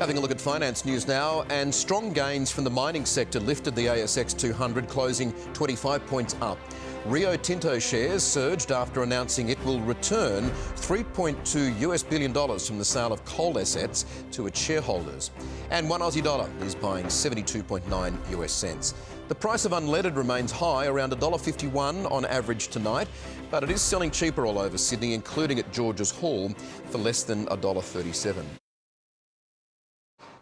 Having a look at finance news now, and strong gains from the mining sector lifted the ASX 200, closing 25 points up. Rio Tinto shares surged after announcing it will return $3.2 billion from the sale of coal assets to its shareholders. And one Aussie dollar is buying 72.9 US cents. The price of unleaded remains high, around $1.51 on average tonight, but it is selling cheaper all over Sydney, including at George's Hall, for less than $1.37.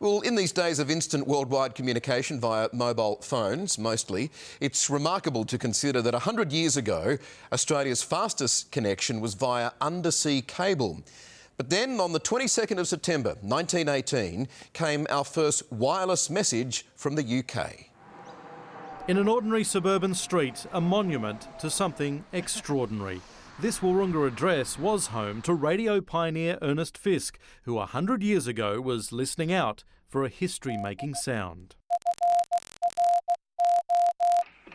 Well, in these days of instant worldwide communication via mobile phones, mostly, it's remarkable to consider that 100 years ago, Australia's fastest connection was via undersea cable. But then, on the 22nd of September 1918, came our first wireless message from the UK. In an ordinary suburban street, a monument to something extraordinary. This Wurrunga address was home to radio pioneer Ernest Fisk, who 100 years ago was listening out for a history-making sound.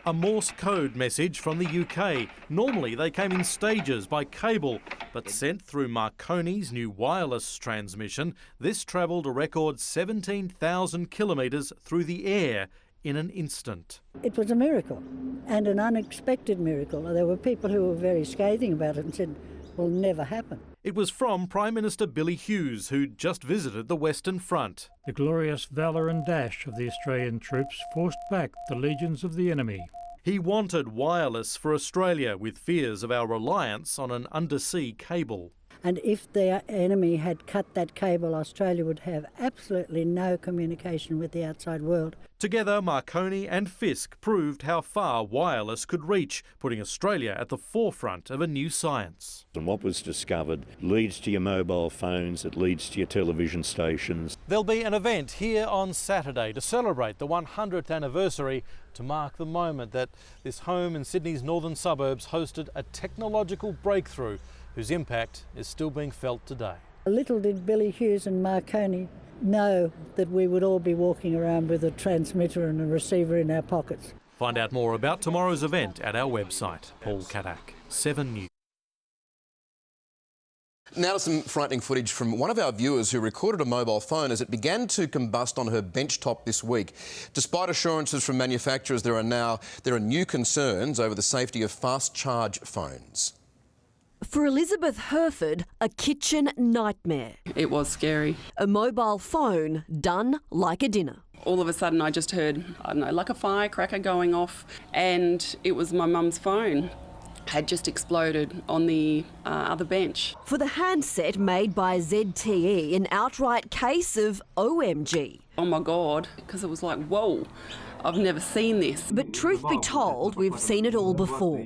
A Morse code message from the UK. Normally they came in stages by cable, but sent through Marconi's new wireless transmission, this travelled a record 17,000 kilometres through the air in an instant. It was a miracle, and an unexpected miracle. There were people who were very scathing about it and said, will never happen. It was from Prime Minister Billy Hughes, who'd just visited the Western Front. The glorious valour and dash of the Australian troops forced back the legions of the enemy. He wanted wireless for Australia, with fears of our reliance on an undersea cable. And if the enemy had cut that cable, Australia would have absolutely no communication with the outside world. Together, Marconi and Fisk proved how far wireless could reach, putting Australia at the forefront of a new science. And what was discovered leads to your mobile phones, it leads to your television stations. There'll be an event here on Saturday to celebrate the 100th anniversary, to mark the moment that this home in Sydney's northern suburbs hosted a technological breakthrough whose impact is still being felt today. Little did Billy Hughes and Marconi know that we would all be walking around with a transmitter and a receiver in our pockets. Find out more about tomorrow's event at our website. Paul Kadak, 7 News. Now to some frightening footage from one of our viewers who recorded a mobile phone as it began to combust on her benchtop this week. Despite assurances from manufacturers, there are new concerns over the safety of fast charge phones. For Elizabeth Herford, a kitchen nightmare. It was scary. A mobile phone done like a dinner. All of a sudden I just heard, I don't know, like a firecracker going off, and it was my mum's phone. Had just exploded on the other bench. For the handset made by ZTE, an outright case of OMG. Oh my God, because it was like, whoa, I've never seen this. But truth be told, we've seen it all before.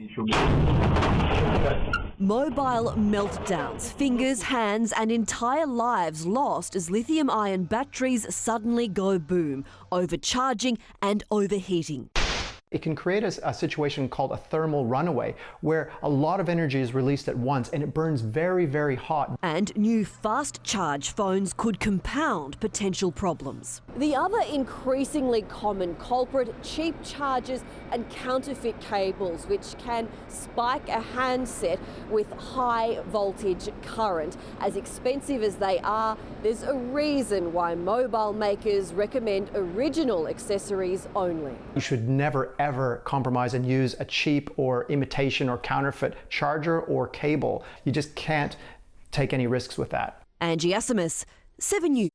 Mobile meltdowns, fingers, hands and entire lives lost as lithium-ion batteries suddenly go boom, overcharging and overheating. It can create a situation called a thermal runaway, where a lot of energy is released at once and it burns very, very hot. And new fast charge phones could compound potential problems. The other increasingly common culprit, cheap chargers and counterfeit cables, which can spike a handset with high voltage current. As expensive as they are, there's a reason why mobile makers recommend original accessories only. You should never ever compromise and use a cheap or imitation or counterfeit charger or cable. You just can't take any risks with that. JD'ASYFK, 7 News.